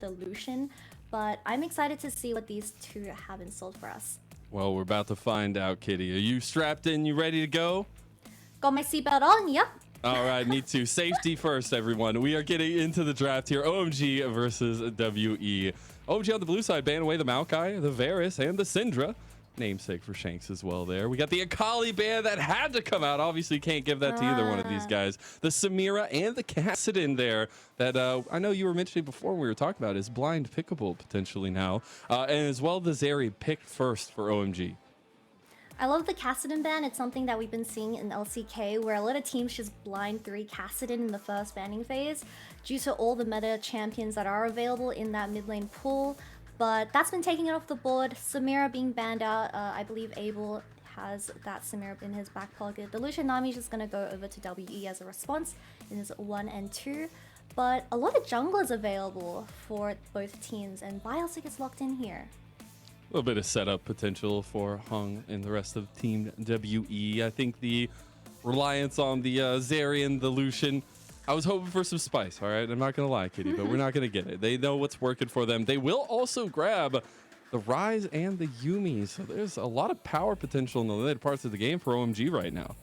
the Lucian, but I'm excited to see what these two have in store for us. Well, we're about to find out, Kitty. Are you strapped in? You ready to go? Got my seatbelt on? Yep. All right, me too. Safety first, everyone. We are getting into the draft here. OMG versus WE. OMG on the blue side, ban away the Maokai, the Varus, and the Syndra. Namesake for Shanks as well there. We got the Akali ban that had to come out. Obviously, can't give that to either one of these guys. The Samira and the Kassadin there that I know you were mentioning before when we were talking about is blind pickable potentially now. And as well the Zeri picked first for OMG. I love the Kassadin ban. It's something that we've been seeing in LCK where a lot of teams just blind 3 Kassadin in the first banning phase due to all the meta champions that are available in that mid lane pool. But that's been taking it off the board. Samira being banned out. I believe Abel has that Samira in his back pocket. The Lucian Nami is just going to go over to WE as a response in his 1 and 2. But a lot of junglers available for both teams, and Biosig is locked in here. A little bit of setup potential for Hung and the rest of Team WE. I think the reliance on the Zeri and the Lucian, I was hoping for some spice, all right? I'm not going to lie, Kitty, but we're not going to get it. They know what's working for them. They will also grab the Ryze and the Yuumi. So there's a lot of power potential in the later parts of the game for OMG right now.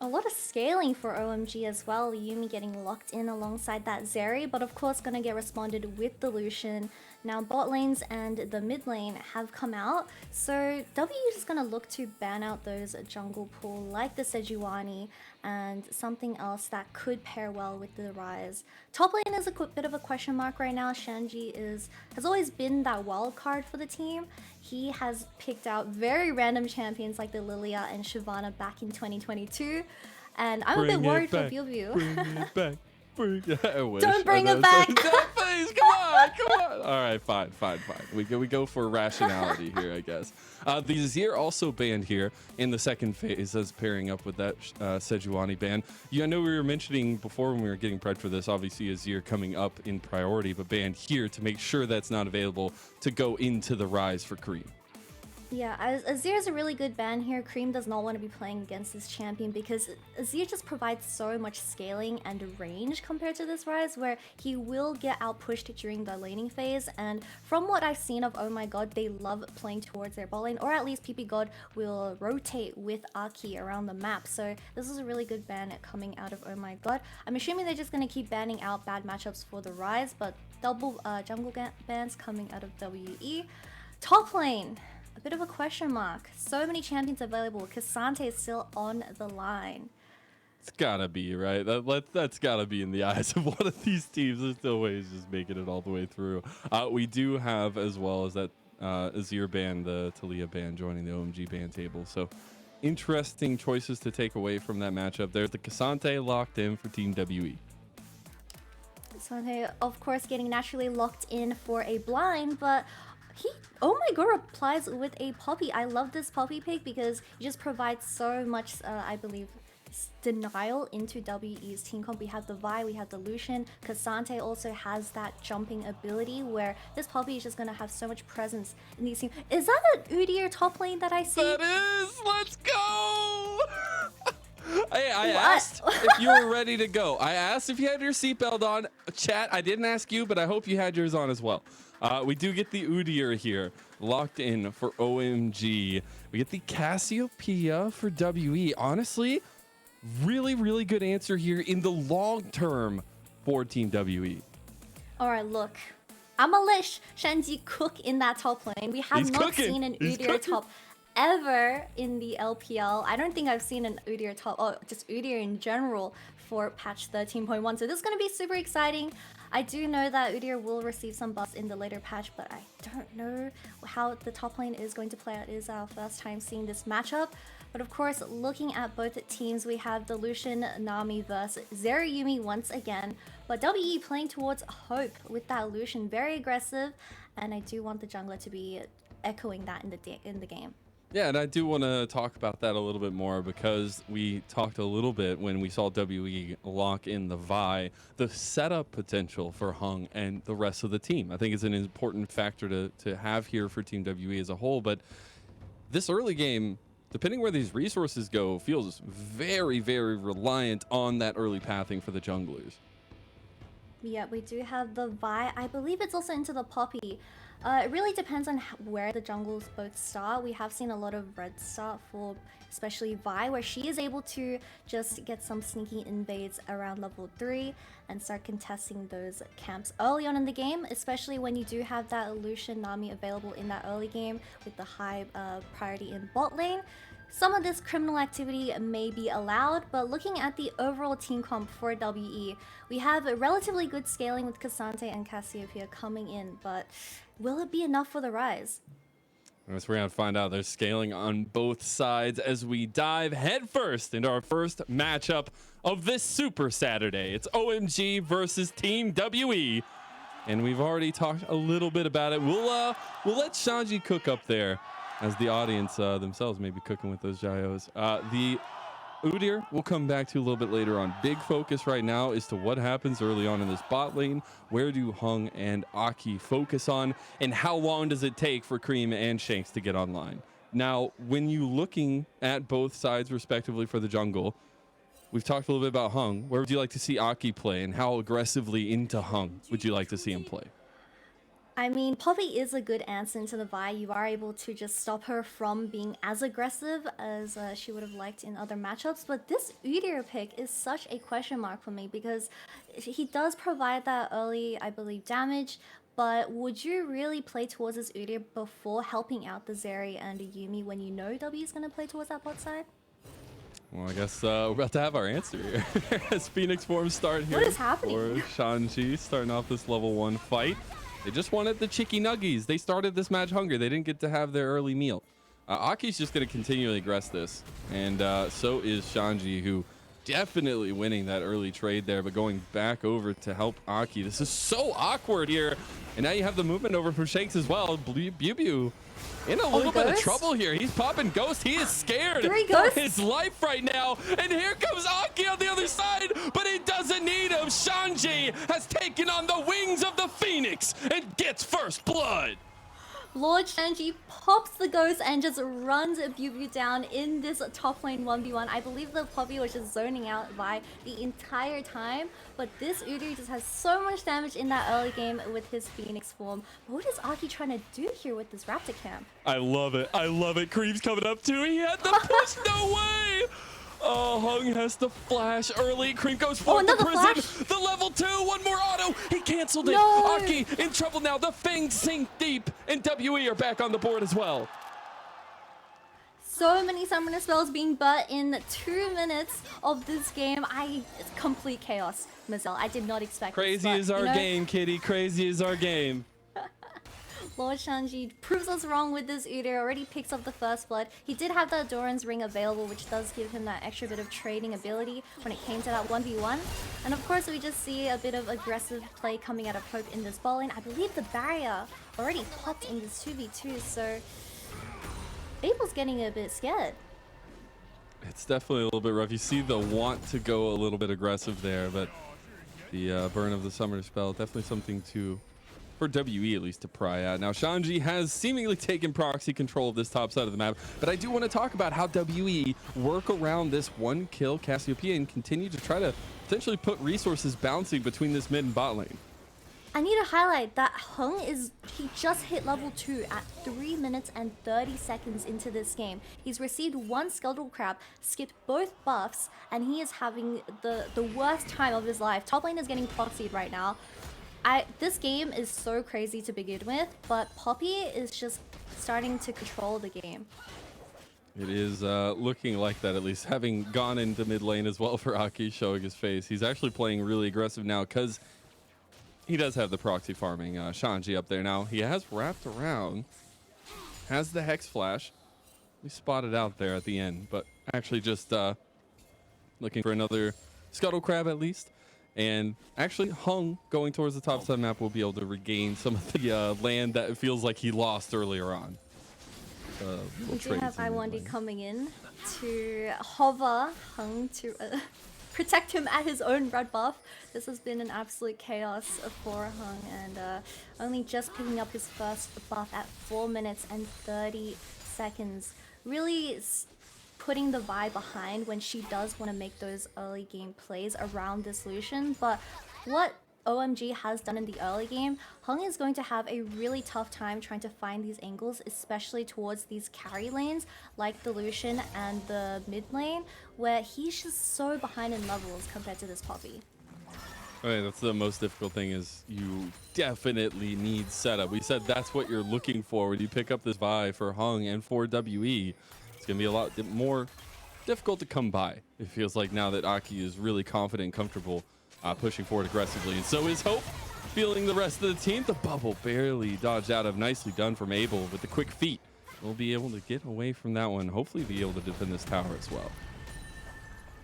A lot of scaling for OMG as well. Yuumi getting locked in alongside that Zeri, but of course going to get responded with the Lucian. Now bot lanes and the mid lane have come out, so W is just going to look to ban out those jungle pool like the Sejuani and something else that could pair well with the Ryze. Top lane is a bit of a question mark right now. Shanji has always been that wild card for the team. He has picked out very random champions like the Lilia and Shyvana back in 2022, and I'm a bit worried for Billview. Bring it back. Don't bring it back. Please, come on. All right, fine. We go for rationality here, I guess. The Azir also banned here in the second phase as pairing up with that Sejuani ban. I know we were mentioning before when we were getting prepped for this, obviously Azir coming up in priority, but banned here to make sure that's not available to go into the Ryze for Kareem. Yeah, Azir is a really good ban here. Cream does not want to be playing against this champion because Azir just provides so much scaling and range compared to this Ryze, where he will get out pushed during the laning phase. And from what I've seen of Oh My God, they love playing towards their bot lane, or at least PP God will rotate with Aki around the map. So this is a really good ban coming out of Oh My God. I'm assuming they're just going to keep banning out bad matchups for the Ryze, but double jungle bans coming out of WE. Top lane. A bit of a question mark. So many champions available. K'Sante is still on the line. It's gotta be, right? That's gotta be in the eyes of one of these teams. There's still ways just making it all the way through. We do have, as well as that Azir ban, the Talia ban joining the OMG ban table. So interesting choices to take away from that matchup. There's the K'Sante locked in for Team WE. K'Sante, of course, getting naturally locked in for a blind, but Oh My God replies with a Poppy. I love this Poppy pick because it just provides so much, I believe, denial into WE's team comp. We have the Vi, we have the Lucian. K'Sante also has that jumping ability where this Poppy is just going to have so much presence in these teams. Is that an Udyr top lane that I see? That is! Let's go! Hey, I asked if you were ready to go. I asked if you had your seatbelt on. Chat, I didn't ask you, but I hope you had yours on as well. We do get the Udyr here locked in for OMG. We get the Cassiopeia for WE. Honestly, really good answer here in the long term for Team WE. All right, look. I'm going to let Shenji cook in that top lane. We have not seen an Udyr top ever in the LPL. I don't think I've seen an Udyr top, or just Udyr in general for patch 13.1. So this is going to be super exciting. I do know that Udyr will receive some buffs in the later patch, but I don't know how the top lane is going to play out. It is our first time seeing this matchup. But of course, looking at both teams, we have the Lucian Nami versus Zeri Yuumi once again. But WE playing towards Hope with that Lucian, very aggressive. And I do want the jungler to be echoing that in the game. Yeah, and I do want to talk about that a little bit more because we talked a little bit when we saw WE lock in the Vi, the setup potential for Hung and the rest of the team. I think it's an important factor to have here for Team WE as a whole, but this early game, depending where these resources go, feels very reliant on that early pathing for the junglers. Yeah, we do have the Vi. I believe it's also into the Poppy. It really depends on where the jungles both start. We have seen a lot of red start for especially Vi, where she is able to just get some sneaky invades around level 3 and start contesting those camps early on in the game, especially when you do have that Lucian Nami available in that early game with the high priority in bot lane. Some of this criminal activity may be allowed, but looking at the overall team comp for WE, we have a relatively good scaling with Cassante and Cassiopeia coming in, but will it be enough for the Rise? I guess we're going to find out. There's scaling on both sides as we dive headfirst into our first matchup of this Super Saturday. It's OMG versus Team WE, and we've already talked a little bit about it. We'll let Shanji cook up there, as the audience themselves may be cooking with those gyos. The Udyr we'll come back to a little bit later on. Big focus right now is to what happens early on in this bot lane. Where do Hung and Aki focus on, and how long does it take for Cream and Shanks to get online? Now, when you looking at both sides respectively for the jungle, we've talked a little bit about Hung. Where would you like to see Aki play, and how aggressively into Hung would you like to see him play? I mean, Poppy is a good answer into the Vi. You are able to just stop her from being as aggressive as she would have liked in other matchups. But this Udyr pick is such a question mark for me because he does provide that early, I believe, damage. But would you really play towards this Udyr before helping out the Zeri and the Yuumi when you know W is going to play towards that bot side? Well, I guess we're about to have our answer here. As Phoenix forms start here. What is happening? For Shanji starting off this level 1 fight. They just wanted the chicky nuggies. They started this match hungry. They didn't get to have their early meal. Aki's just going to continually aggress this. And so is Shanji, who definitely winning that early trade there, but going back over to help Aki. This is so awkward here. And now you have the movement over from Shanks as well. Bubu in a little bit of trouble here. He's popping Ghost. He is scared for his life right now. And here comes Aki on the other side, but he doesn't need him. Shanji has taken on the wings of the Phoenix and gets first blood. Lord Shanji pops the Ghost and just runs Bubu down in this top lane 1v1. I believe the Poppy was just zoning out Vi the entire time, but this Udyr just has so much damage in that early game with his Phoenix form. What is Aki trying to do here with this Raptor camp? I love it. I love it. Cream's coming up too. He had the push. No way. Oh, Hung has to flash early. Cream goes for the prison. Flash. The level 2, one more auto. He canceled it. No. Aki in trouble now. The Fangs sink deep, and WE are back on the board as well. So many summoner spells being burnt in 2 minutes of this game. It's complete chaos, Mazel. I did not expect Crazy this, is our game, Kitty. Crazy is our game. Lord Shanji proves us wrong with this Udyr, already picks up the first blood. He did have the Doran's ring available, which does give him that extra bit of trading ability when it came to that 1v1. And of course, we just see a bit of aggressive play coming out of Hope in this ball lane. I believe the barrier already popped in this 2v2, so Abel's getting a bit scared. It's definitely a little bit rough. You see the want to go a little bit aggressive there, but the burn of the summoner spell, definitely something for WE at least to pry at. Now Shanji has seemingly taken proxy control of this top side of the map, but I do want to talk about how WE work around this one kill Cassiopeia and continue to try to potentially put resources bouncing between this mid and bot lane. I need to highlight that Hung he just hit level 2 at 3 minutes and 30 seconds into this game. He's received 1 Skeletal Crab, skipped both buffs, and he is having the worst time of his life. Top lane is getting proxied right now. This game is so crazy to begin with, but Poppy is just starting to control the game. It is looking like that, at least having gone into mid lane as well for Aki, showing his face. He's actually playing really aggressive now because he does have the proxy farming Shanji up there now. He has wrapped around, has the Hex Flash. We spotted out there at the end, but actually just looking for another Scuttle Crab at least. And actually, Hung going towards the top side map will be able to regain some of the land that it feels like he lost earlier on. We do have I1D coming in to hover Hung to protect him at his own red buff. This has been an absolute chaos for Hung, and only just picking up his first buff at 4 minutes and 30 seconds. Really putting the Vi behind when she does want to make those early game plays around this Lucian. But what OMG has done in the early game, Hung is going to have a really tough time trying to find these angles, especially towards these carry lanes like the Lucian and the mid lane, where he's just so behind in levels compared to this Poppy. Okay, that's the most difficult thing is you definitely need setup. We said that's what you're looking for when you pick up this buy for Hung and for WE. It's going to be a lot more difficult to come by. It feels like now that Aki is really confident and comfortable pushing forward aggressively. And so is Hope feeling the rest of the team. The bubble barely dodged out of. Nicely done from Abel with the quick feet. We'll be able to get away from that one. Hopefully be able to defend this tower as well.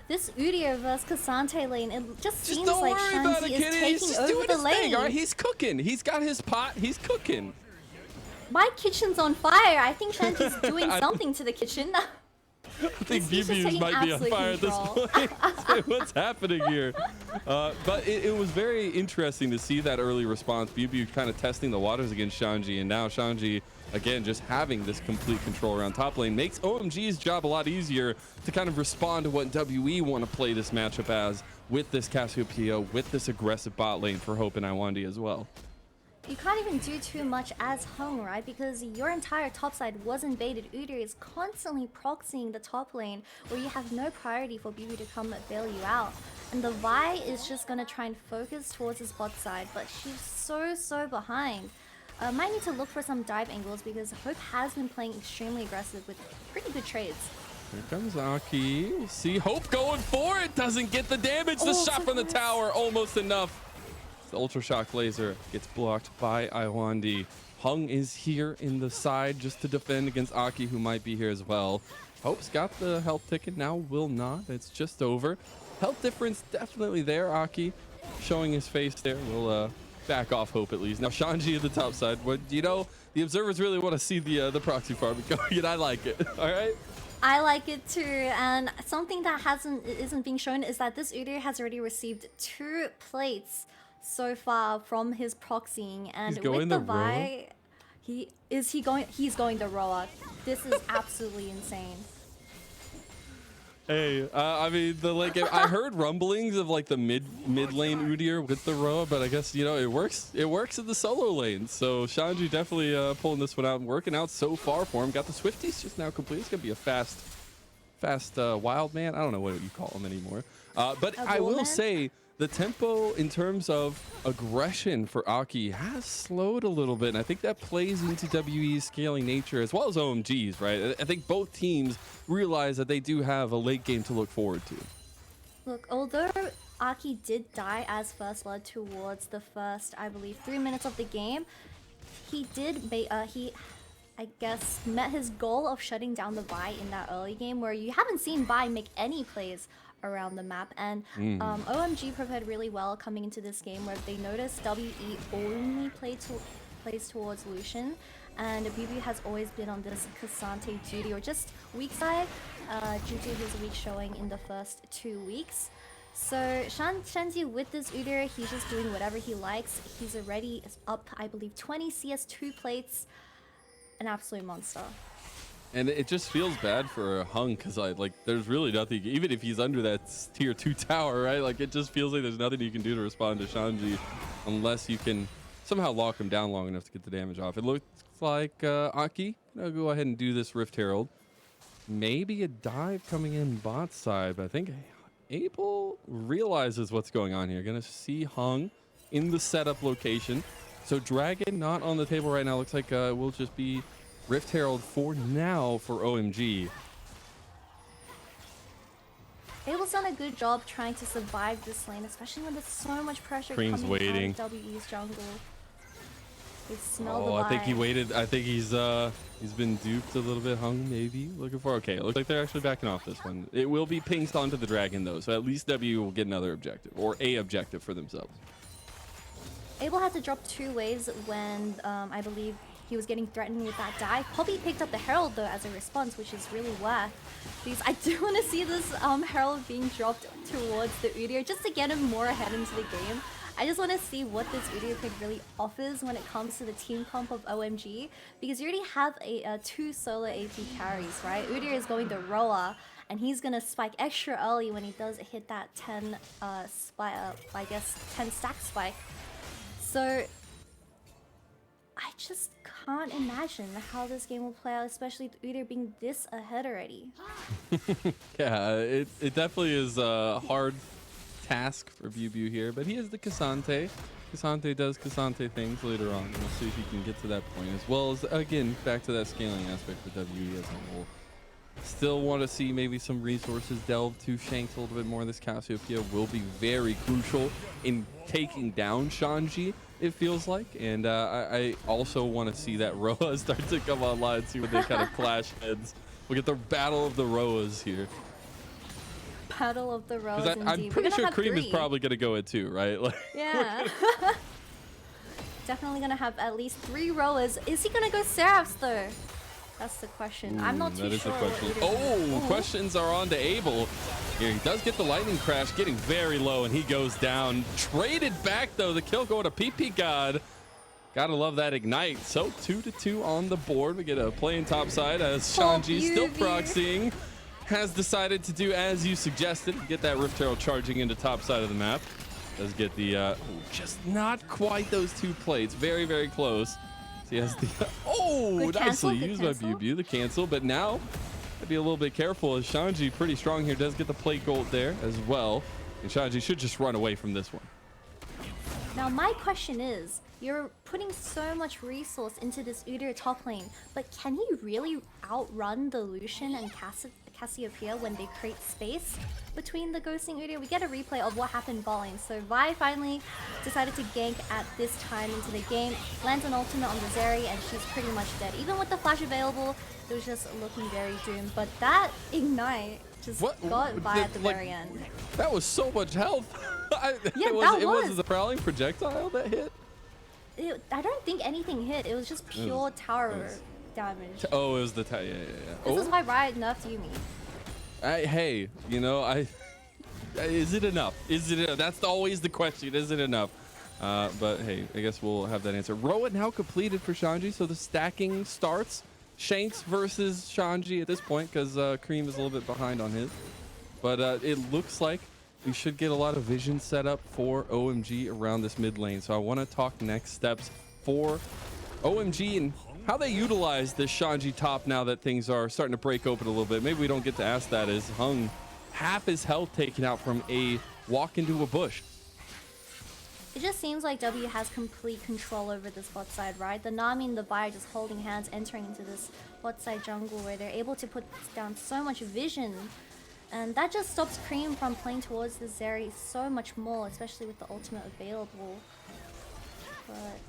This Udyr versus Cassante lane, it just seems don't like worry about Shanti it, is Kitty. He's taking just over doing the his lane. thing, all right? He's cooking. He's got his pot. He's cooking. My kitchen's on fire. I think Shanti's doing something to the kitchen. I think He's just BB's taking might be on absolute fire at this control. point. What's happening here? But it was very interesting to see that early response. BB kind of testing the waters against Shanji, and now Shanji, again, just having this complete control around top lane makes OMG's job a lot easier to kind of respond to what WE want to play this matchup as with this Cassiopeia, with this aggressive bot lane for Hope and Iwandi as well. You can't even do too much as Hung, right? Because your entire top side was invaded. Udyr is constantly proxying the top lane where you have no priority for BB to come and bail you out. And the Vi is just going to try and focus towards his bot side, but she's so behind. Might need to look for some dive angles because Hope has been playing extremely aggressive with pretty good trades. Here comes Aki. We'll see Hope going for it. Doesn't get the damage. The shot from the tower, almost enough. The Ultra Shock Laser gets blocked by Iwandi. Hung is here in the side just to defend against Aki, who might be here as well. Hope's got the health ticket now, will not. It's just over. Health difference definitely there. Aki showing his face there. We'll back off Hope at least. Now Shanji at the top side. But you know, the observers really want to see the proxy farm going, and I like it. All right. I like it too, and something that isn't being shown is that this Udyr has already received 2 plates so far from his proxying, and with the Vi, he's going the Roa. This is absolutely insane. Hey, I mean, the late game, I heard rumblings of like the mid lane Udyr with the Roa, but I guess, you know, it works in the solo lane. So Shanji definitely pulling this one out and working out so far for him. Got the Swifties just now complete. It's gonna be a fast wild man. I don't know what you call him anymore. But I will say the tempo in terms of aggression for Aki has slowed a little bit, and I think that plays into WE's scaling nature as well as OMG's, right? I think both teams realize that they do have a late game to look forward to. Look, although Aki did die as first blood towards the first, I believe, 3 minutes of the game, he did I guess met his goal of shutting down the Vi in that early game, where you haven't seen Vi make any plays around the map, and OMG prepared really well coming into this game, where they noticed WE only plays towards Lucian, and BB has always been on this Cassante duty, or just weak side, due to his weak showing in the first 2 weeks. So Shanzi with this Udyr, he's just doing whatever he likes. He's already up, I believe, 20 CS2 plates. An absolute monster. And it just feels bad for Hung because there's really nothing, even if he's under that tier 2 tower, right? Like, it just feels like there's nothing you can do to respond to Shanji unless you can somehow lock him down long enough to get the damage off. It looks like Aki gonna go ahead and do this Rift Herald. Maybe a dive coming in bot side, but I think Abel realizes what's going on here. Gonna see Hung in the setup location. So Dragon not on the table right now. Looks like it will just be Rift Herald for now for OMG. Abel's done a good job trying to survive this lane, especially when there's so much pressure Cream's coming waiting. out of WE's jungle. They smell the I think he Vi. waited. I think he's been duped a little bit. Hung maybe looking for. Okay, it looks like they're actually backing off this one. It will be pinged onto the Dragon though, so at least W will get another objective or a objective for themselves. Abel had to drop 2 waves when I believe he was getting threatened with that dive. Poppy picked up the Herald though as a response, which is really worth. Because I do want to see this Herald being dropped towards the Udyr just to get him more ahead into the game. I just want to see what this Udyr pick really offers when it comes to the team comp of OMG, because you already have 2 solo AP carries, right? Udyr is going to Roa, and he's gonna spike extra early when he does hit that 10 I guess 10 stack spike. So I just can't imagine how this game will play out, especially with Udyr being this ahead already. Yeah, it definitely is a hard task for BuBu here, but he is the K'Sante. K'Sante does K'Sante things later on. We'll see if he can get to that point, as well as, again, back to that scaling aspect for WE as a whole. Still want to see maybe some resources delve to Shanks a little bit more. This Cassiopeia will be very crucial in taking down Xi'an, it feels like. And I also want to see that Roa start to come online, see when they kind of clash heads. We'll get the battle of the Roas here. Battle of the Roas, indeed. I'm pretty sure Cream is probably going to go it too, right? Like, yeah. Definitely going to have at least 3 Roas. Is he going to go Seraphs though? That's the question. I'm not too sure. That is the question. Oh, questions are on to Abel. Here, he does get the lightning crash, getting very low, and he goes down. Traded back, though. The kill going to PP God. Gotta love that ignite. So 2-2 on the board. We get a play in top side as Xi'an still proxying. Has decided to do as you suggested. Get that Rift Herald charging into top side of the map. Does get the, just not quite those 2 plates. Very, very close. He has the nicely used by BuBu, the cancel, but now I'd be a little bit careful as Xi'an pretty strong here, does get the plate gold there as well, and Xi'an should just run away from this one. Now my question is, you're putting so much resource into this Udyr top lane, but can he really outrun the Lucian and Cassiopeia when they create space between the ghosting Udyr? We get a replay of what happened bot lane. So Vi finally decided to gank at this time into the game, lands an ultimate on the Zeri, and she's pretty much dead. Even with the flash available, it was just looking very doomed. But that ignite just got Vi at the very end. That was so much health. Yeah, it was the prowling projectile that hit. I don't think anything hit. It was just pure tower damage. Oh, it was the yeah. This is why Riot nerfed Yuumi. Hey, you know, is it enough? Is it enough? That's always the question. Is it enough? But hey, I guess we'll have that answer. Roa now completed for Xi'an, so the stacking starts. Shanks versus Xi'an at this point, because Cream is a little bit behind on his. But it looks like we should get a lot of vision set up for OMG around this mid lane. So I want to talk next steps for OMG and how they utilize this Xi'an top now that things are starting to break open a little bit. Maybe we don't get to ask that, as Hung half his health taken out from a walk into a bush. It just seems like W has complete control over this bot side, right? The Nami and the Vi just holding hands, entering into this bot side jungle where they're able to put down so much vision. And that just stops Cream from playing towards the Zeri so much more, especially with the ultimate available. But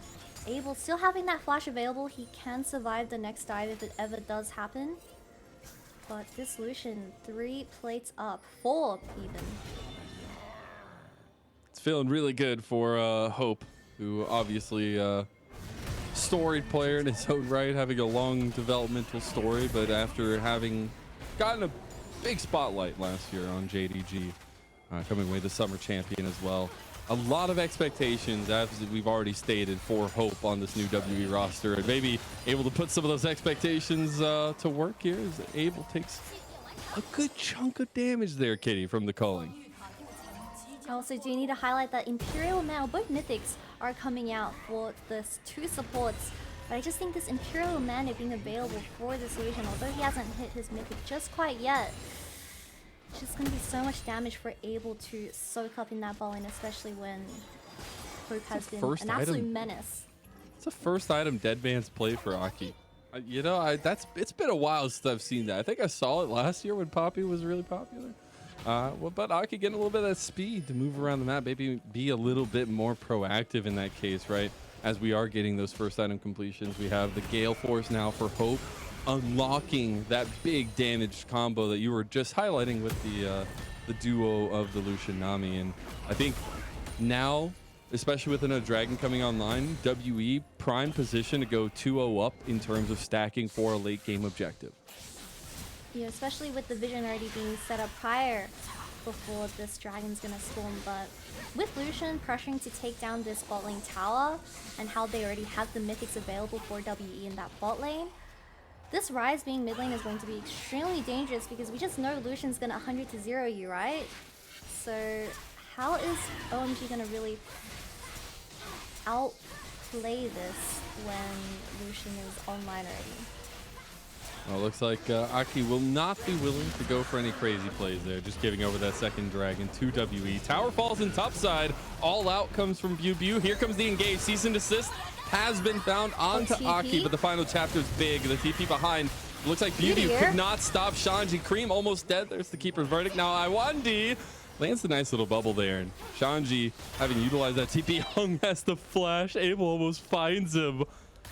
Abel still having that flash available, he can survive the next dive if it ever does happen. But this Lucian, 3 plates up, 4 even. It's feeling really good for Hope, who obviously storied player in his own right, having a long developmental story, but after having gotten a big spotlight last year on JDG, coming away the summer champion as well. A lot of expectations, as we've already stated, for Hope on this new WE roster, and maybe able to put some of those expectations to work here as Abel takes a good chunk of damage there, Kitty, from the culling. Also, do you need to highlight that Imperial now, both mythics are coming out for the 2 supports, but I just think this Imperial Mana being available for the solution, although he hasn't hit his mythic just quite yet, it's just going to be so much damage for Abel to soak up in that ball lane, especially when Hope has been an absolute menace. It's the first item Deadman's played for Aki. You know, it's been a while since I've seen that. I think I saw it last year when Poppy was really popular. But Aki getting a little bit of that speed to move around the map, maybe be a little bit more proactive in that case, right? As we are getting those first item completions, we have the Gale Force now for Hope, unlocking that big damage combo that you were just highlighting with the duo of the Lucian Nami. And I think now, especially with another Dragon coming online, WE prime position to go 2-0 up in terms of stacking for a late game objective. Yeah, especially with the vision already being set up prior before this Dragon's gonna spawn. But with Lucian pressuring to take down this bot lane tower and how they already have the mythics available for WE in that bot lane, this Rise being mid lane is going to be extremely dangerous because we just know Lucian's gonna 100 to 0 you, right? So how is OMG gonna really outplay this when Lucian is online already? Well, it looks like Aki will not be willing to go for any crazy plays there, just giving over that second dragon to WE. Tower falls in top side. All out comes from Bew. Here comes the engage. Cease and desist has been found onto Aki, but the final chapter is big. The TP behind. Looks like Bew could not stop Shanji. Cream almost dead. There's the keeper's verdict. Now Iwandi lands a nice little bubble there, and Shanji, having utilized that TP, Hung has the flash. Abel almost finds him.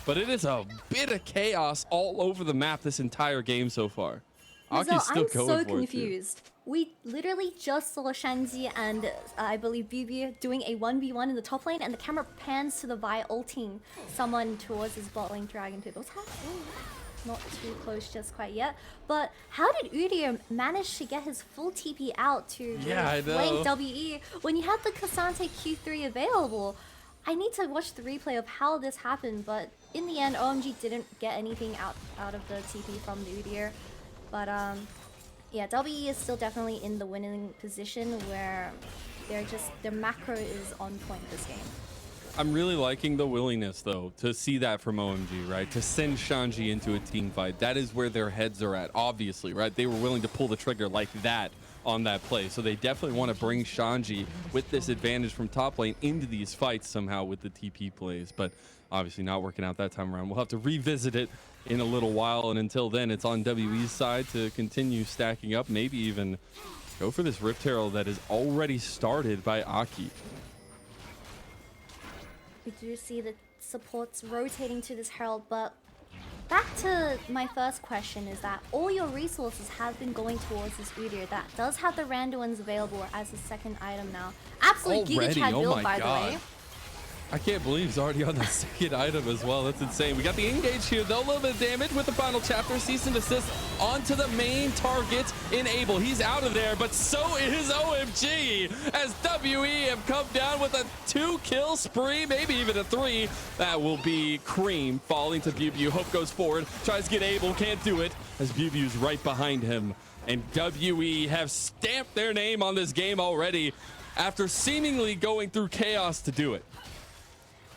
But it is a bit of chaos all over the map this entire game so far. Aki's still I'm going so for confused. We literally just saw Shanji and I believe Bibi doing a 1v1 in the top lane, and the camera pans to the Vi ulting someone towards his bot lane dragon pit. Not too close just quite yet. But how did Udyr manage to get his full TP out to flank WE when you have the Cassante Q3 available? I need to watch the replay of how this happened, but in the end, OMG didn't get anything out of the TP from the Udyr. But yeah, WE is still definitely in the winning position where their macro is on point this game. I'm really liking the willingness, though, to see that from OMG, right? To send Shanji into a team fight. That is where their heads are at, obviously, right? They were willing to pull the trigger like that on that play. So they definitely want to bring Shanji with this advantage from top lane into these fights somehow with the TP plays. But obviously not working out that time around. We'll have to revisit it in a little while. And until then, it's on WE's side to continue stacking up. Maybe even go for this Rift Herald that is already started by Aki. We do see the supports rotating to this Herald, but back to my first question is that all your resources have been going towards this Udyr that does have the Randuins available as a second item now. Absolute Giga Chad build, by the way. I can't believe he's already on the second item as well. That's insane. We got the engage here, though. A little bit of damage with the final chapter. Cease and desist onto the main target in Abel. He's out of there, but so is OMG as WE have come down with a 2-kill spree, maybe even a 3. That will be Cream falling to Bew. Hope goes forward, tries to get Abel, can't do it as Bew's right behind him. And WE have stamped their name on this game already after seemingly going through chaos to do it.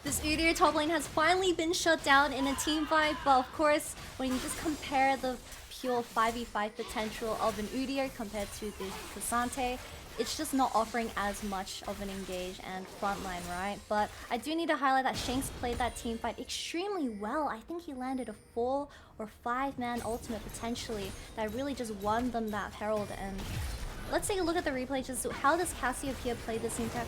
This Udyr top lane has finally been shut down in a team fight, but of course, when you just compare the pure 5v5 potential of an Udyr compared to the Cassante, it's just not offering as much of an engage and frontline, right? But I do need to highlight that Shanks played that team fight extremely well. I think he landed a 4 or 5-man ultimate potentially that really just won them that Herald. And let's take a look at the replay just so how does Cassiopeia play this team fight?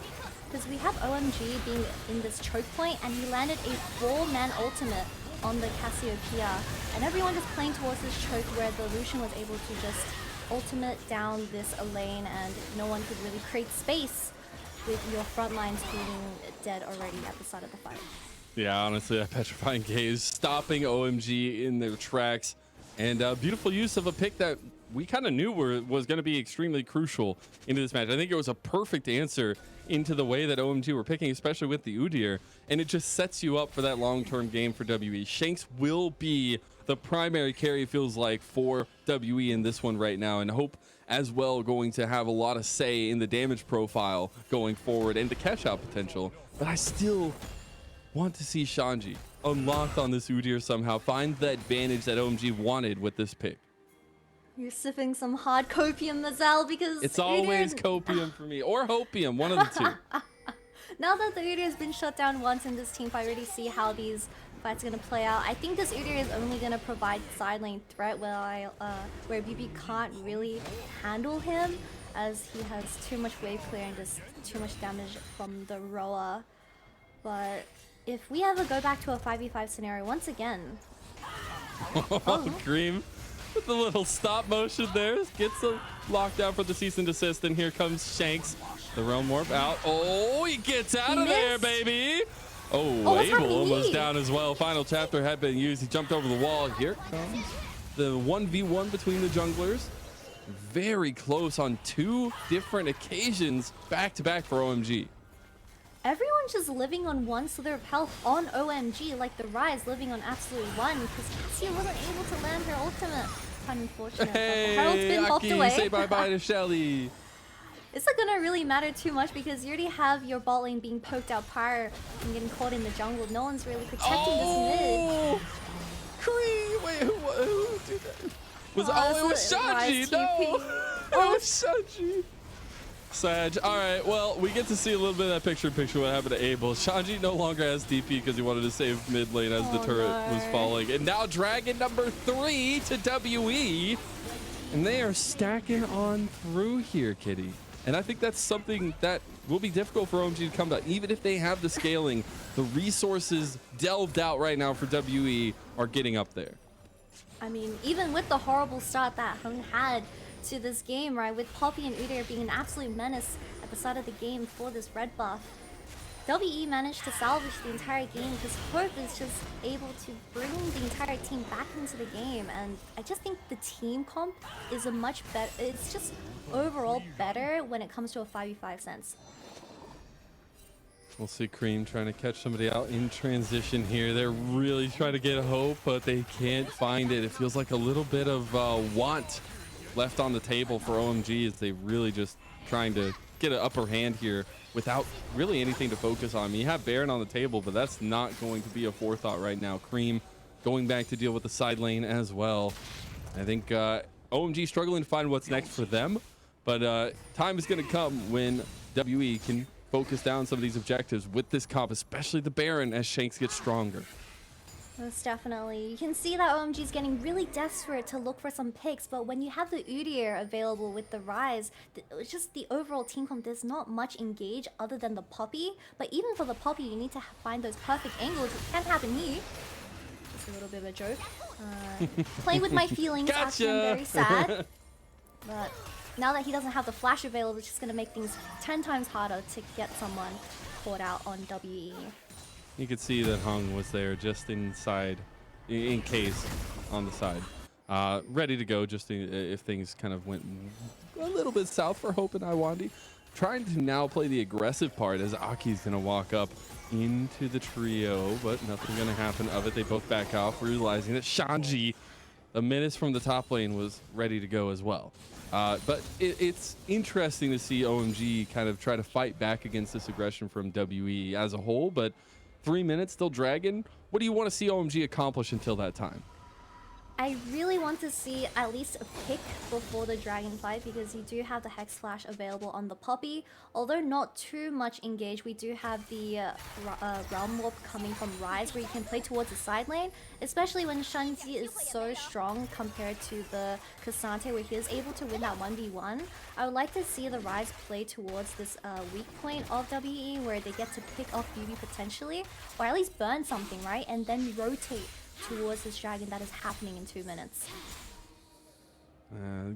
Because we have OMG being in this choke point, and he landed a 4-man ultimate on the Cassiopeia, and everyone just playing towards this choke where the Lucian was able to just ultimate down this lane, and no one could really create space with your front lines being dead already at the start of the fight. Yeah, honestly, that petrifying gaze stopping OMG in their tracks, and beautiful use of a pick that we kind of knew was going to be extremely crucial into this match. I think it was a perfect answer into the way that OMG were picking, especially with the Udyr, and it just sets you up for that long-term game for WE. Shanks will be the primary carry, feels like, for WE in this one right now, and Hope as well going to have a lot of say in the damage profile going forward and the catch-out potential. But I still want to see Shanji unlocked on this Udyr somehow, find the advantage that OMG wanted with this pick. You're sipping some hard copium, Mazel, because it's always copium for me, or hopium, one of the two. Now that the Udyr has been shut down once in this team fight, I already see how these fights are going to play out. I think this Udyr is only going to provide side lane threat where BB can't really handle him, as he has too much wave clear and just too much damage from the Roa. But if we ever go back to a 5v5 scenario once again... Cream with the little stop motion there, gets a lockdown for the cease and desist, and here comes Shanks. The Realm Warp out. Oh, he gets out of there, baby. Oh, Abel almost down as well. Final chapter had been used. He jumped over the wall. Here comes the 1v1 between the junglers. Very close on 2 different occasions, back to back for OMG. Everyone's just living on one slither of health on OMG, like the Rise living on absolute one, because Cassia wasn't able to land her ultimate. Kind of unfortunate. Hey, Harold's been popped Aki, away. say bye-bye to Shelly. It's not gonna really matter too much because you already have your bot lane being poked out prior and getting caught in the jungle. No one's really protecting this mid. Cream! Wait, who did that? It was Shanji! No! It was Shanji! Sag. Alright, well, we get to see a little bit of that picture-in-picture what happened to Abel. Shanji no longer has DP because he wanted to save mid lane as the turret was falling. And now Dragon number 3 to WE. And they are stacking on through here, Kitty. And I think that's something that will be difficult for OMG to come to. Even if they have the scaling, the resources delved out right now for WE are getting up there. I mean, even with the horrible start that Hung had to this game, right, with Poppy and Udyr being an absolute menace at the start of the game for this red buff, WE managed to salvage the entire game because Hope is just able to bring the entire team back into the game, and I just think the team comp is a much better, it's just overall better when it comes to a 5v5 sense. We'll see Cream trying to catch somebody out in transition here. They're really trying to get Hope, but they can't find it. It feels like a little bit of want left on the table for OMG as they really just trying to get an upper hand here without really anything to focus on. I mean, you have Baron on the table, but that's not going to be a forethought right now. Cream going back to deal with the side lane as well. I think OMG struggling to find what's next for them, but time is going to come when WE can focus down some of these objectives with this comp, especially the Baron as Shanks gets stronger. Most definitely. You can see that OMG is getting really desperate to look for some picks, but when you have the Udyr available with the Rise, it's just the overall team comp, there's not much engage other than the Poppy. But even for the Poppy, you need to find those perfect angles. It can't happen here. Just a little bit of a joke. Playing with my feelings, Gotcha. actually, I'm very sad. But now that he doesn't have the flash available, it's just going to make things 10 times harder to get someone caught out on WE. You could see that Hung was there just inside, in case, on the side. Ready to go just if things kind of went a little bit south for Hope and Iwandi. Trying to now play the aggressive part as Aki's going to walk up into the trio, but nothing going to happen of it. They both back off, realizing that Shanji, the menace from the top lane, was ready to go as well. But it's interesting to see OMG kind of try to fight back against this aggression from WE as a whole, but 3 minutes still Dragon. What do you want to see OMG accomplish until that time? I really want to see at least a pick before the Dragon fight because you do have the Hex Flash available on the Poppy. Although not too much engaged, we do have the Realm Warp coming from Rise where you can play towards the side lane, especially when Shanji is so strong compared to the Cassante where he is able to win that 1v1. I would like to see the Rise play towards this weak point of WE where they get to pick off BB potentially, or at least burn something, right? And then rotate towards this Dragon that is happening in 2 minutes.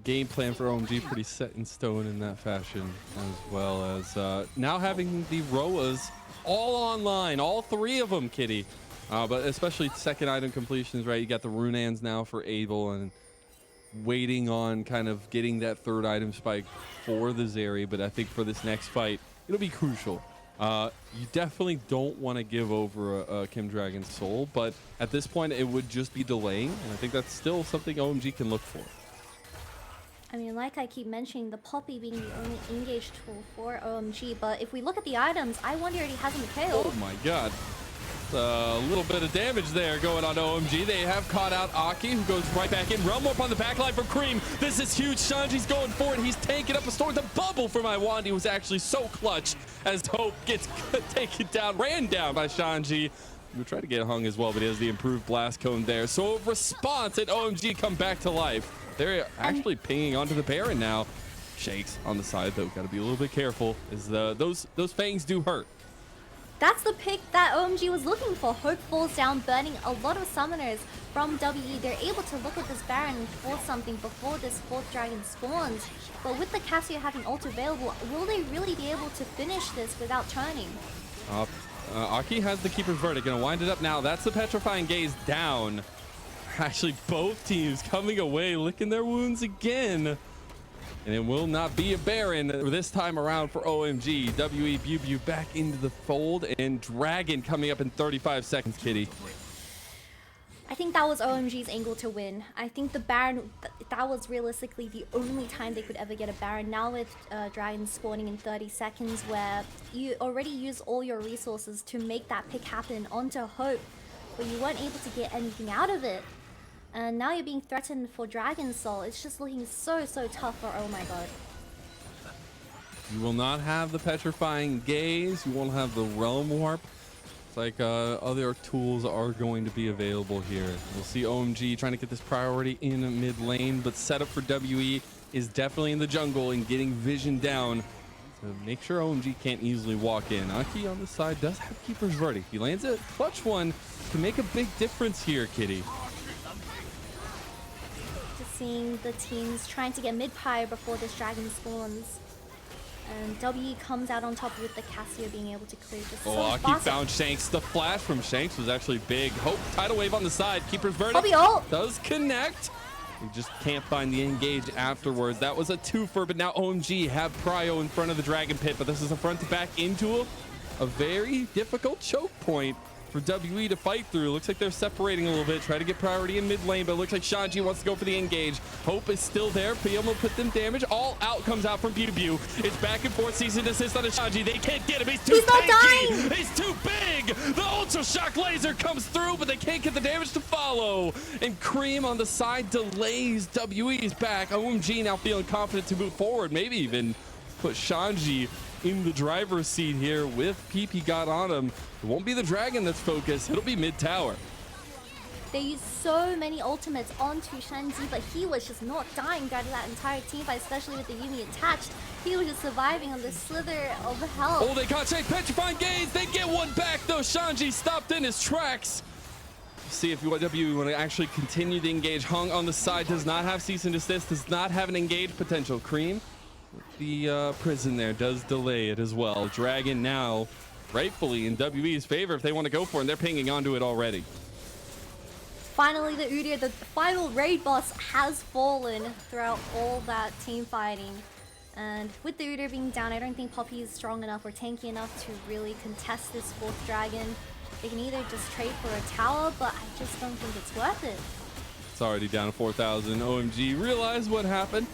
Game plan for OMG pretty set in stone in that fashion, as well as now having the Roas all online, all 3 of them, Kitty. But especially second item completions, right? You got the Runans now for Abel and waiting on kind of getting that 3rd item spike for the Zeri. But I think for this next fight, it'll be crucial. You definitely don't want to give over a Kim Dragon's soul, but at this point it would just be delaying, and I think that's still something OMG can look for. I mean, like I keep mentioning, the Poppy being the only engaged tool for OMG, but if we look at the items, Iwandi already has a KO. Oh my god. A little bit of damage there going on OMG. They have caught out Aki, who goes right back in. Realm Warp on the backline from Cream. This is huge. Shanji's going for it. He's taking up a storm. The bubble from Iwandi was actually so clutch as Hope gets taken down, ran down by Shanji. We'll try to get Hung as well, but he has the improved blast cone there. So response and OMG come back to life. They're actually pinging onto the Baron now. Shakes on the side, though. Got to be a little bit careful, as those fangs do hurt. That's the pick that OMG was looking for. Hope falls down, burning a lot of summoners from WE. They're able to look at this Baron and force something before this 4th Dragon spawns. But with the Cassia having ult available, will they really be able to finish this without turning? Aki has the Keeper's Verdict. Gonna wind it up now. That's the Petrifying Gaze down. Actually, both teams coming away, licking their wounds again. And it will not be a Baron this time around for OMG. WE Bew back into the fold, and Dragon coming up in 35 seconds, Kitty. I think that was OMG's angle to win. I think the Baron, that was realistically the only time they could ever get a Baron. Now with Dragon spawning in 30 seconds, where you already used all your resources to make that pick happen onto Hope, but you weren't able to get anything out of it. And now you're being threatened for Dragon Soul. It's just looking so tough for oh my god. You will not have the Petrifying Gaze. You won't have the Realm Warp. It's like other tools are going to be available here. We'll see OMG trying to get this priority in mid lane, but setup for WE is definitely in the jungle and getting vision down. So make sure OMG can't easily walk in. Aki on the side does have Keeper's Verdict. He lands a clutch one to make a big difference here, Kitty. Just seeing the teams trying to get mid-pyre before this dragon spawns. And W comes out on top with the Cassio being able to clear just so Aki fast. found Shanks. The flash from Shanks was actually big. Hope, tidal wave on the side. Keeper's Verdict does connect. You just can't find the engage afterwards. That was a twofer, but now OMG have Prio in front of the Dragon Pit, but this is a front to back into a very difficult choke point for WE to fight through. Looks like they're separating a little bit, try to get priority in mid lane, but it looks like Shanji wants to go for the engage. Hope is still there. PM will put them damage. All out comes out from Bew. It's back and forth. Season assist on Shanji. They can't get him. He's too tanky. He's too big. The Ultra Shock laser comes through, but they can't get the damage to follow. And Cream on the side delays WE's back. OMG now feeling confident to move forward. Maybe even put Shanji in the driver's seat here with PP got on him. It won't be the Dragon that's focused. It'll be mid tower. They used so many ultimates onto Shanji, but he was just not dying throughout that entire team fight, especially with the Yumi attached. He was just surviving on this slither of health. Oh, they caught Shanks. Petrifying Gaze. They get one back though. Shanji stopped in his tracks. See if WE want to actually continue to engage. Hung on the side, does not have cease and desist, does not have an engage potential. Cream, the prison there does delay it as well. Dragon now rightfully in WE's favor if they want to go for it, and they're pinging onto it already. Finally, the Udyr, the final raid boss, has fallen throughout all that team fighting. And with the Udyr being down, I don't think Poppy is strong enough or tanky enough to really contest this fourth dragon. They can either just trade for a tower, but I just don't think it's worth it. It's already down to 4,000. OMG realize what happened.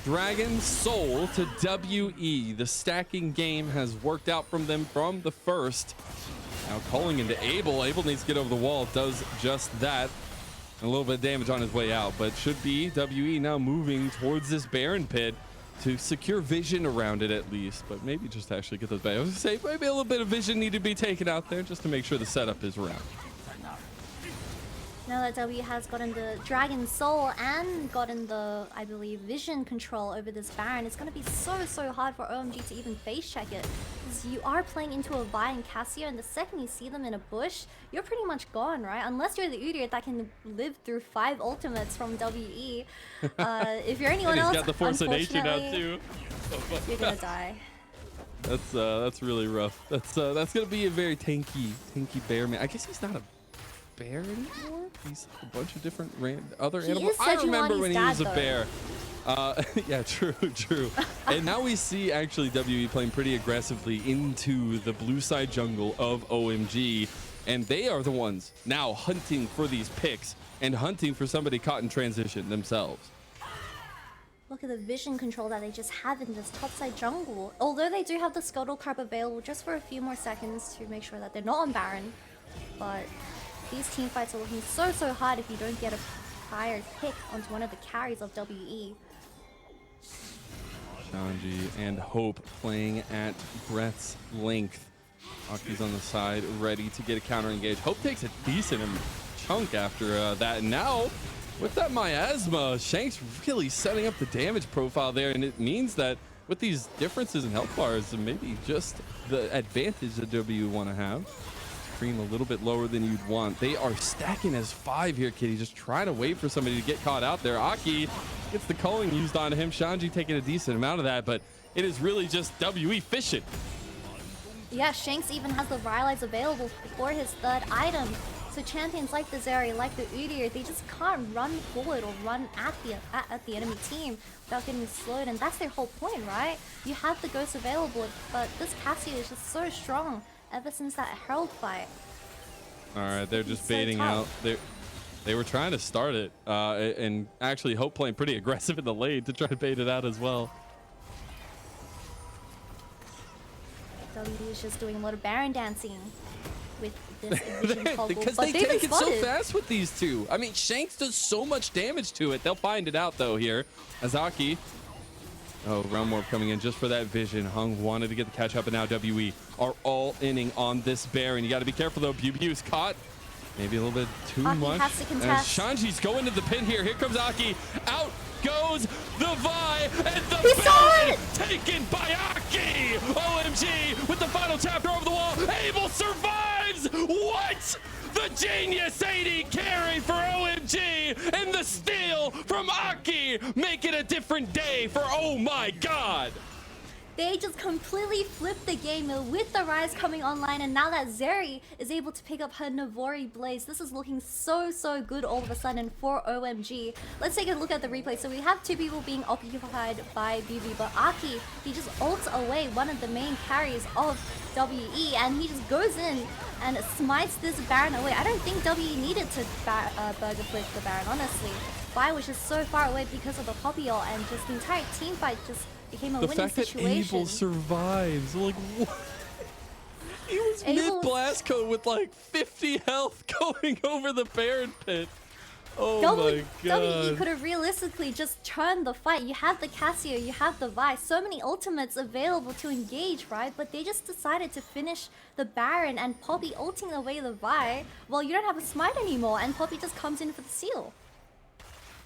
Dragon Soul to WE. The stacking game has worked out from them from the first. Now calling into Abel. Abel needs to get over the wall. Does just that. A little bit of damage on his way out, but should be WE now moving towards this Baron pit to secure vision around it at least, but maybe just actually get those back. I was gonna say maybe a little bit of vision need to be taken out there just to make sure the setup is around. Now that W has gotten the Dragon Soul and gotten the, I believe, vision control over this Baron, it's going to be so hard for OMG to even face check it. Because you are playing into a Vi and Cassio, and the second you see them in a bush, you're pretty much gone, right? Unless you're the Udyr that can live through 5 ultimates from WE. If you're anyone else, got the Force of Nature now too. You're going to die. That's really rough. That's going to be a very tanky bear man. I guess he's not a bear anymore. He's a bunch of different other animals. I remember when he was a bear. Yeah, true. And now we see actually WE playing pretty aggressively into the blue side jungle of OMG, and they are the ones now hunting for these picks and hunting for somebody caught in transition themselves. Look at the vision control that they just have in this topside jungle. Although they do have the Scuttle Crab available just for a few more seconds to make sure that they're not on Baron, but these team fights are looking so hard if you don't get a prior pick onto one of the carries of WE. Shanji and Hope playing at breath's length. Aki's on the side, ready to get a counter engage. Hope takes a decent chunk after that. And now, with that miasma, Shanks really setting up the damage profile there, and it means that with these differences in health bars, and maybe just the advantage that W want to have. Cream a little bit lower than you'd want. They are stacking as 5 here, Kitty. Just trying to wait for somebody to get caught out there. Aki gets the culling used on him. Shanji taking a decent amount of that, but it is really just WE fishing. Yeah, Shanks even has the Rylai's available for his third item. So champions like the Zeri, like the Udyr, they just can't run forward or run at the enemy team without getting slowed, and that's their whole point, right? You have the Ghost available, but this Cassia is just so strong ever since that Herald fight. All right, they're just baiting so out. They were trying to start it, and actually Hope playing pretty aggressive in the lane to try to bait it out as well. W is just doing a lot of Baron dancing with this Vision toggle, because but they take it so fast with these two. I mean, Shanks does so much damage to it. They'll find it out though here. Azaki. Oh, Realm Warp coming in just for that Vision. Hung wanted to get the catch up, and now WE are all inning on this Baron. You got to be careful though. Bubu's caught. Maybe a little bit too much. Has to contest. Shanji's going to the pin here. Here comes Aki. Out goes the Vi, and the Baron taken by Aki. OMG with the final chapter over the wall. Abel survives. What? The genius 80 carry for OMG, and the steal from Aki make it a different day for Oh My God. They just completely flipped the game with the Rise coming online, and now that Zeri is able to pick up her Navori Blaze, this is looking so good all of a sudden for OMG. Let's take a look at the replay. So we have two people being occupied by BB, but Aki, he just ults away one of the main carries of WE, and he just goes in and smites this Baron away. I don't think WE needed to burger flip the Baron, honestly. Vi was just so far away because of the Poppy ult, and just the entire team fight just became a winning situation. The fact that Abel survives, like what? He was mid blast code with like 50 health going over the Baron pit. Oh my God. WE could have realistically just turned the fight. You have the Cassia, you have the Vi, so many ultimates available to engage, right? But they just decided to finish the Baron and Poppy ulting away the Vi. Well, you don't have a smite anymore, and Poppy just comes in for the seal.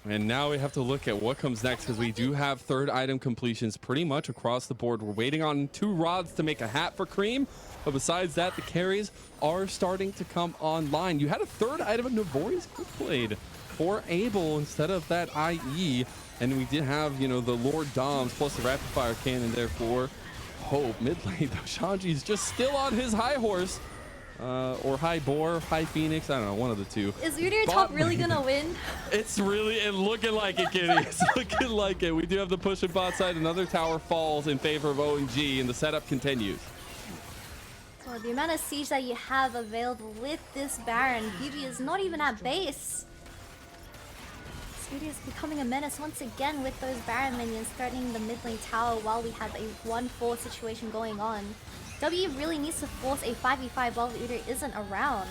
And now we have to look at what comes next, because we do have third item completions pretty much across the board. We're waiting on 2 rods to make a hat for Cream, but besides that, the carries are starting to come online. You had a third item of Navori's played for Abel instead of that IE, and we did have, you know, the Lord Doms plus the rapid fire cannon there for Hope. Mid lane though, Shanji's just still on his high horse. Or High Boar, High Phoenix, I don't know, one of the two. Is Udyr top really gonna win? It's looking like it, Kitty. It's looking like it. We do have the push at bot side. Another tower falls in favor of OMG, and the setup continues. So the amount of siege that you have available with this Baron, BB is not even at base. Udyr is becoming a menace once again with those Baron minions threatening the mid lane tower while we have a 1-4 situation going on. W really needs to force a 5v5 while Udyr isn't around.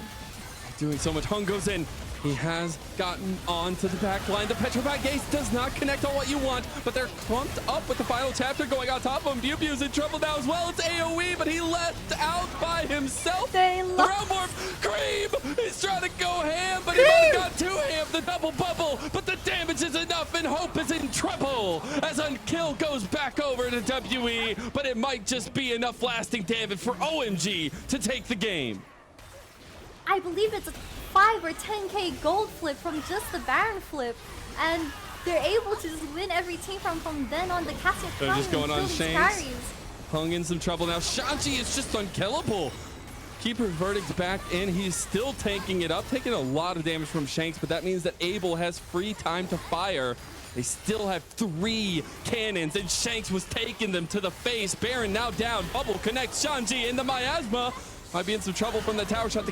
Doing so much. Hung goes in. He has gotten onto the back line. The Petrified Gaze does not connect on what you want, but they're clumped up with the final chapter going on top of him. Bubu's in trouble now as well. It's AoE, but he left out by himself. Realm Warp. Cream! He's trying to go ham, but he might have got too ham. The double bubble, but the damage is enough, and Hope is in trouble as Unkill goes back over to WE, but it might just be enough lasting damage for OMG to take the game. I believe it's a 5 or 10k gold flip from just the Baron flip, and they're able to just win every team from then on. The Cassia they're just going on Shanks. Hung in some trouble now. Shanji is just unkillable. Keeper verdict's back in. He's still tanking it up, taking a lot of damage from Shanks, but that means that Abel has free time to fire. They still have 3 cannons, and Shanks was taking them to the face. Baron now down. Bubble connects Shanji into Miasma. Might be in some trouble from the tower shot.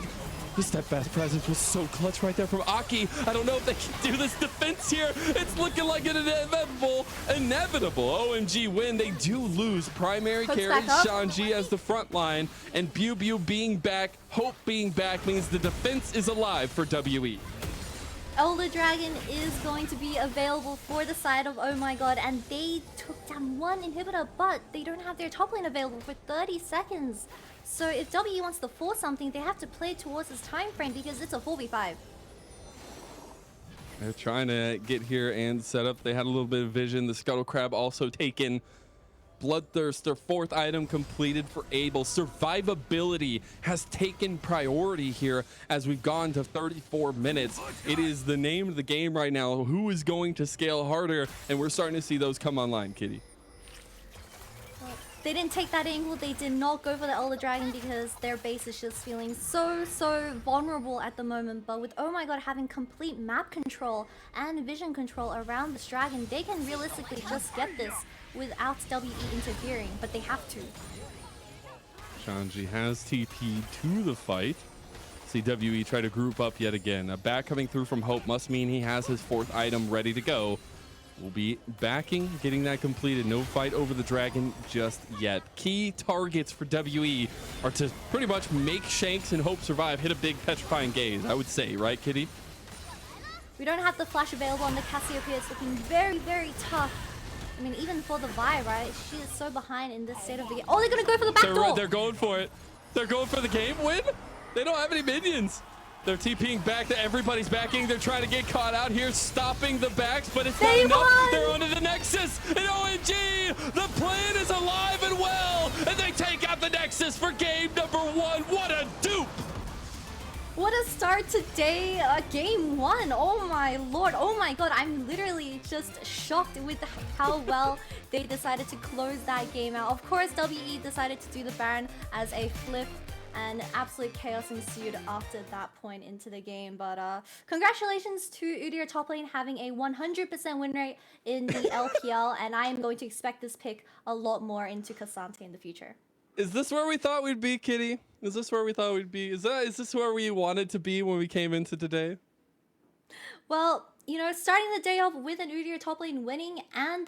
The steadfast presence was so clutch right there from Aki. I don't know if they can do this defense here. It's looking like an inevitable OMG win. They do lose primary carry Shanji as the front line, and Bubu being back, Hope being back means the defense is alive for WE. Elder Dragon is going to be available for the side of Oh My God, and they took down 1 inhibitor, but they don't have their top lane available for 30 seconds. So if W wants to force something, they have to play towards this time frame because it's a 4v5. They're trying to get here and set up. They had a little bit of vision. The Scuttle Crab also taken. Bloodthirst, their 4th item completed for Abel. Survivability has taken priority here as we've gone to 34 minutes. It is the name of the game right now. Who is going to scale harder? And we're starting to see those come online, Kitty. They didn't take that angle. They did not go for the Elder Dragon because their base is just feeling so vulnerable at the moment. But with Oh My God having complete map control and vision control around this dragon, they can realistically just get this without WE interfering, but they have to. Shanji has TP to the fight. See WE try to group up yet again. A back coming through from Hope must mean he has his 4th item ready to go. We'll be backing, getting that completed. No fight over the dragon just yet. Key targets for WE are to pretty much make Shanks and Hope survive, hit a big petrifying gaze, I would say, right, Kitty? We don't have the flash available on the Cassiopeia. It's looking very tough. I mean, even for the Vi, right? She is so behind in this state of the game. Oh, they're gonna go for the back door! They're going for it. They're going for the game win. They don't have any minions. They're TPing back to everybody's backing. They're trying to get caught out here, stopping the backs, but it's not enough. They're onto the Nexus, and OMG, the plan is alive and well, and they take out the Nexus for game number 1. What a dupe! What a start to game 1. Oh my lord. Oh my god. I'm literally just shocked with how well they decided to close that game out. Of course, WE decided to do the Baron as a flip, and absolute chaos ensued after that point into the game. But congratulations to Udyr top lane having a 100% win rate in the LPL, and I am going to expect this pick a lot more into K'Sante in the future. Is this where we thought we'd be, Kitty? Is this where we thought we'd be? Is this where we wanted to be when we came into today? Well, you know, starting the day off with an Udyr top lane winning and